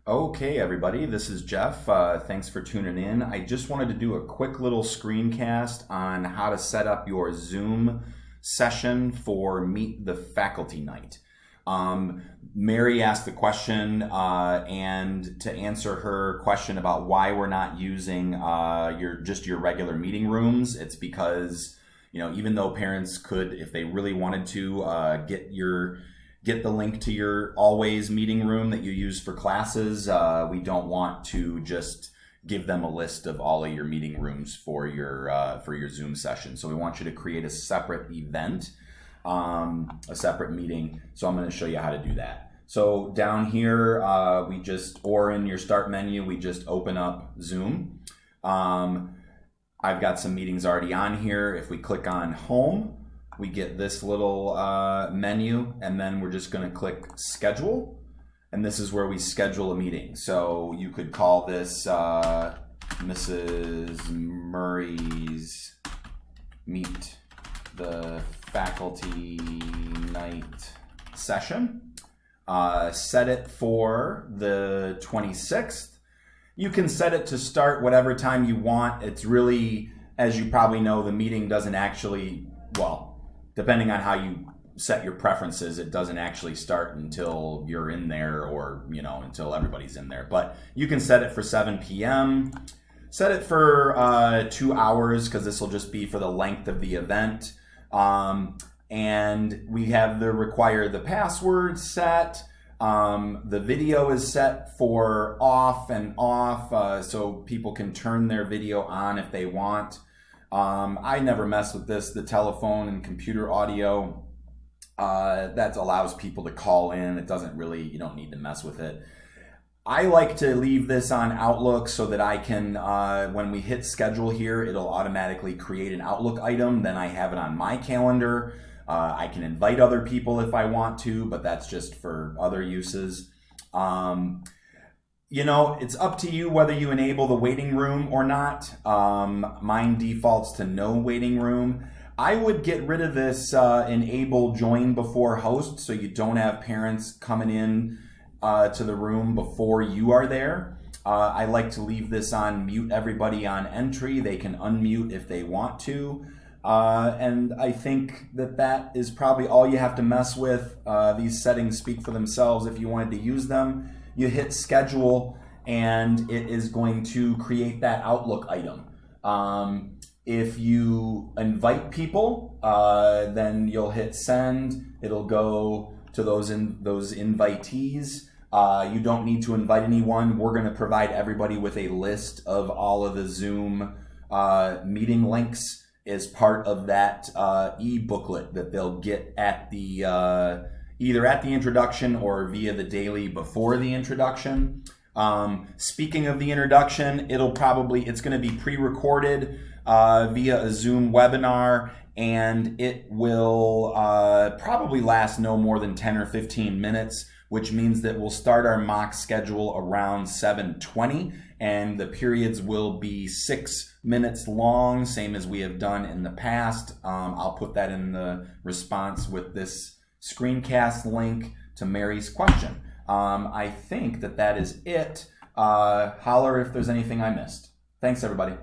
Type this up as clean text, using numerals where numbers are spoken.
Okay, everybody, this is Jeff. Thanks for tuning in. I just wanted to do a quick little screencast on how to set up your Zoom session for Meet the Faculty Night. Mary asked the question, and to answer her question about why we're not using your regular meeting rooms, it's because even though parents could, if they really wanted to, get the link to your always meeting room that you use for classes. We don't want to just give them a list of all of your meeting rooms for your Zoom session. So we want you to create a separate event, a separate meeting. So I'm going to show you how to do that. So down here, or in your start menu, we just open up Zoom. I've got some meetings already on here. If we click on Home, we get this little menu, and then we're just going to click Schedule, and this is where we schedule a meeting. So you could call this Mrs. Murray's Meet the Faculty Night session. Set it for the 26th. You can set it to start whatever time you want. It's really, as you probably know, the meeting doesn't actually, depending on how you set your preferences, it doesn't actually start until you're in there or, until everybody's in there. But you can set it for 7 p.m. Set it for 2 hours because this will just be for the length of the event. And we have the password set. The video is set for off and off, so people can turn their video on if they want. I never mess with this. The telephone and computer audio, that allows people to call in. It doesn't really, you don't need to mess with it. I like to leave this on Outlook so that I can, when we hit schedule here, it'll automatically create an Outlook item. Then I have it on my calendar. I can invite other people if I want to, but that's just for other uses. It's up to you whether you enable the waiting room or not. Mine defaults to no waiting room. I would get rid of this enable join before host so you don't have parents coming in to the room before you are there. I like to leave this on mute everybody on entry. They can unmute if they want to. And I think that is probably all you have to mess with. These settings speak for themselves if you wanted to use them. You hit schedule and it is going to create that Outlook item. If you invite people, then you'll hit send. It'll go to those invitees. You don't need to invite anyone. We're going to provide everybody with a list of all of the Zoom meeting links as part of that e-booklet that they'll get at the either at the introduction or via the daily before the introduction. Speaking of the introduction, it's going to be pre-recorded via a Zoom webinar, and it will probably last no more than 10 or 15 minutes, which means that we'll start our mock schedule around 7:20, and the periods will be 6 minutes long, same as we have done in the past. I'll put that in the response with this screencast link to Mary's question. I think that is it. Holler if there's anything I missed. Thanks, everybody.